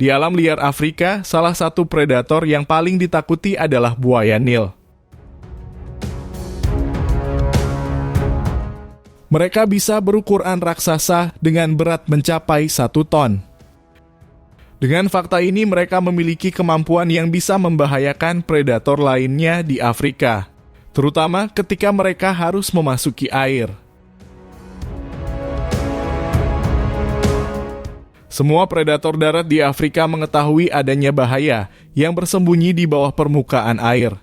Di alam liar Afrika, salah satu predator yang paling ditakuti adalah buaya Nil. Mereka bisa berukuran raksasa dengan berat mencapai 1 ton. Dengan fakta ini, mereka memiliki kemampuan yang bisa membahayakan predator lainnya di Afrika, terutama ketika mereka harus memasuki air. Semua predator darat di Afrika mengetahui adanya bahaya yang bersembunyi di bawah permukaan air.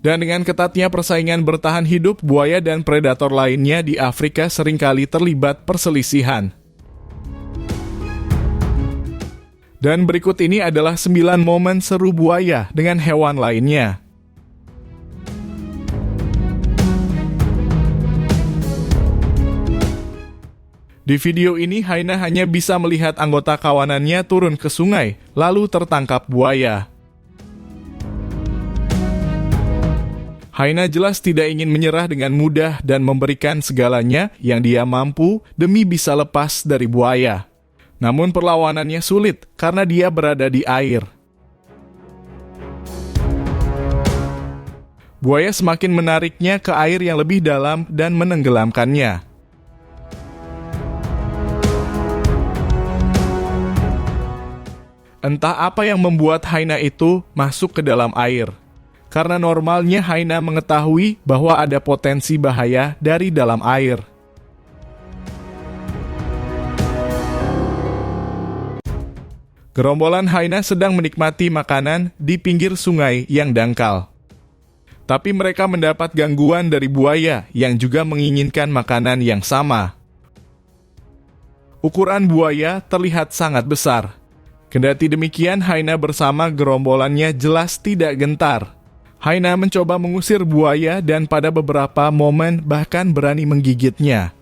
Dan dengan ketatnya persaingan bertahan hidup, buaya dan predator lainnya di Afrika seringkali terlibat perselisihan. Dan berikut ini adalah 9 momen seru buaya dengan hewan lainnya. Di video ini, hyena hanya bisa melihat anggota kawanannya turun ke sungai, lalu tertangkap buaya. Hyena jelas tidak ingin menyerah dengan mudah dan memberikan segalanya yang dia mampu demi bisa lepas dari buaya. Namun perlawanannya sulit karena dia berada di air. Buaya semakin menariknya ke air yang lebih dalam dan menenggelamkannya. Entah apa yang membuat hyena itu masuk ke dalam air. Karena normalnya hyena mengetahui bahwa ada potensi bahaya dari dalam air. Gerombolan hyena sedang menikmati makanan di pinggir sungai yang dangkal. Tapi mereka mendapat gangguan dari buaya yang juga menginginkan makanan yang sama. Ukuran buaya terlihat sangat besar. Kendati demikian, hyena bersama gerombolannya jelas tidak gentar. Hyena mencoba mengusir buaya dan pada beberapa momen bahkan berani menggigitnya.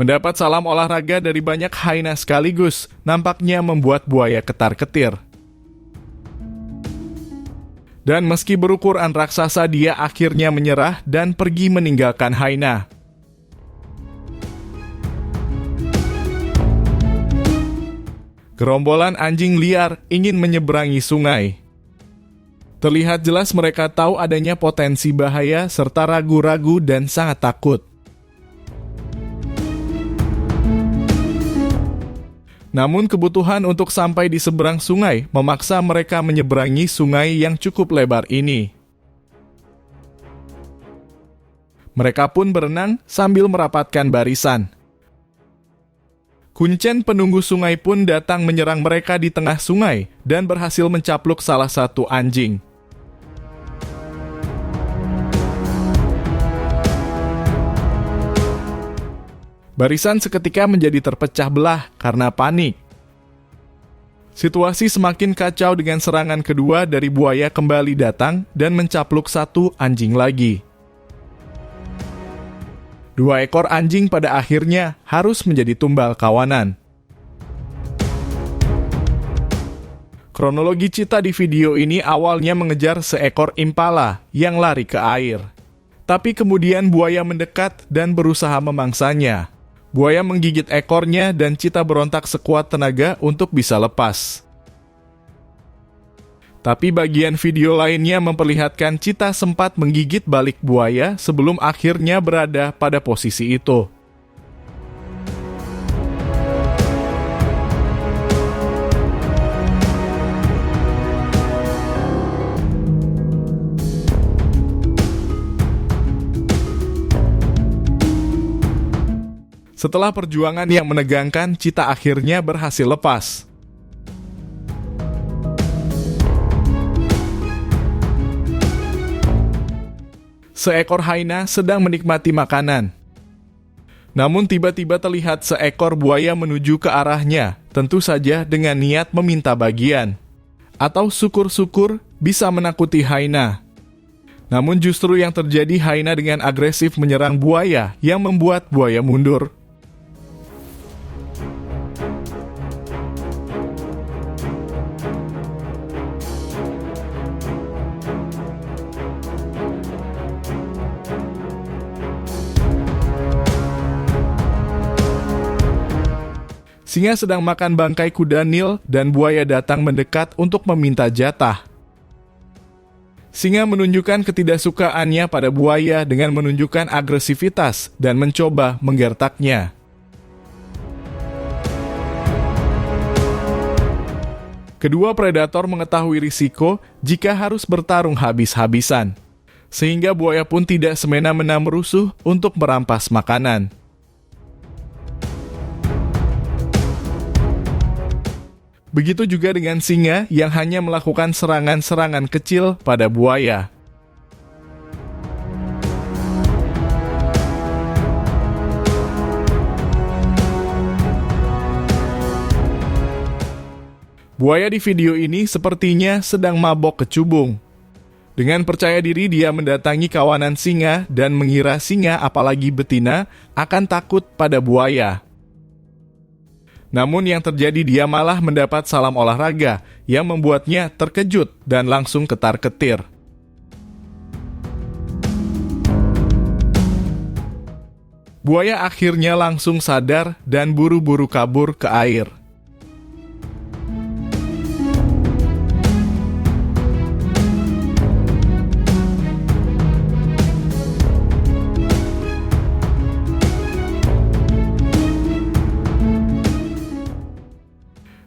Mendapat salam olahraga dari banyak hyena sekaligus, nampaknya membuat buaya ketar-ketir. Dan meski berukuran raksasa, dia akhirnya menyerah dan pergi meninggalkan hyena. Gerombolan anjing liar ingin menyeberangi sungai. Terlihat jelas mereka tahu adanya potensi bahaya serta ragu-ragu dan sangat takut. Namun kebutuhan untuk sampai di seberang sungai memaksa mereka menyeberangi sungai yang cukup lebar ini. Mereka pun berenang sambil merapatkan barisan. Kuncen penunggu sungai pun datang menyerang mereka di tengah sungai dan berhasil mencapluk salah satu anjing. Barisan seketika menjadi terpecah belah karena panik. Situasi semakin kacau dengan serangan kedua dari buaya kembali datang dan mencapluk satu anjing lagi. 2 ekor anjing pada akhirnya harus menjadi tumbal kawanan. Kronologi Cheetah di video ini awalnya mengejar seekor impala yang lari ke air. Tapi kemudian buaya mendekat dan berusaha memangsanya. Buaya menggigit ekornya dan Cheetah berontak sekuat tenaga untuk bisa lepas. Tapi bagian video lainnya memperlihatkan Cheetah sempat menggigit balik buaya sebelum akhirnya berada pada posisi itu. Setelah perjuangan yang menegangkan, Cheetah akhirnya berhasil lepas. Seekor hyena sedang menikmati makanan. Namun tiba-tiba terlihat seekor buaya menuju ke arahnya, tentu saja dengan niat meminta bagian. Atau syukur-syukur bisa menakuti hyena. Namun justru yang terjadi, hyena dengan agresif menyerang buaya yang membuat buaya mundur. Singa sedang makan bangkai kuda Nil dan buaya datang mendekat untuk meminta jatah. Singa menunjukkan ketidaksukaannya pada buaya dengan menunjukkan agresivitas dan mencoba menggertaknya. Kedua predator mengetahui risiko jika harus bertarung habis-habisan, sehingga buaya pun tidak semena-mena merusuh untuk merampas makanan. Begitu juga dengan singa yang hanya melakukan serangan-serangan kecil pada buaya. Buaya di video ini sepertinya sedang mabok kecubung. Dengan percaya diri dia mendatangi kawanan singa dan mengira singa, apalagi betina, akan takut pada buaya. Namun yang terjadi dia malah mendapat salam olahraga yang membuatnya terkejut dan langsung ketar-ketir. Buaya akhirnya langsung sadar dan buru-buru kabur ke air.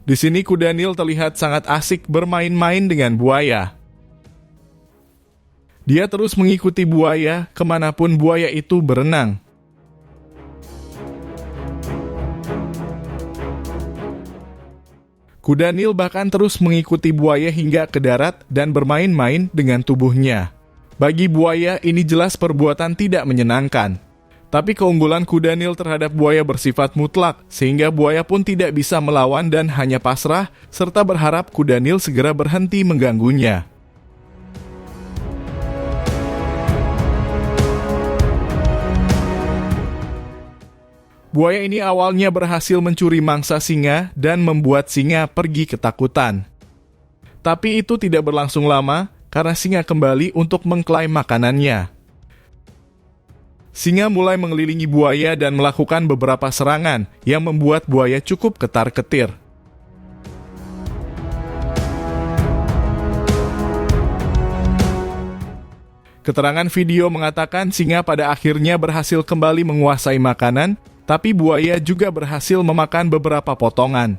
Di sini kuda Nil terlihat sangat asik bermain-main dengan buaya. Dia terus mengikuti buaya kemanapun buaya itu berenang. Kuda Nil bahkan terus mengikuti buaya hingga ke darat dan bermain-main dengan tubuhnya. Bagi buaya ini jelas perbuatan tidak menyenangkan. Tapi keunggulan kuda Nil terhadap buaya bersifat mutlak, sehingga buaya pun tidak bisa melawan dan hanya pasrah, serta berharap kuda Nil segera berhenti mengganggunya. Buaya ini awalnya berhasil mencuri mangsa singa dan membuat singa pergi ketakutan. Tapi itu tidak berlangsung lama, karena singa kembali untuk mengklaim makanannya. Singa mulai mengelilingi buaya dan melakukan beberapa serangan yang membuat buaya cukup ketar-ketir. Keterangan video mengatakan singa pada akhirnya berhasil kembali menguasai makanan, tapi buaya juga berhasil memakan beberapa potongan.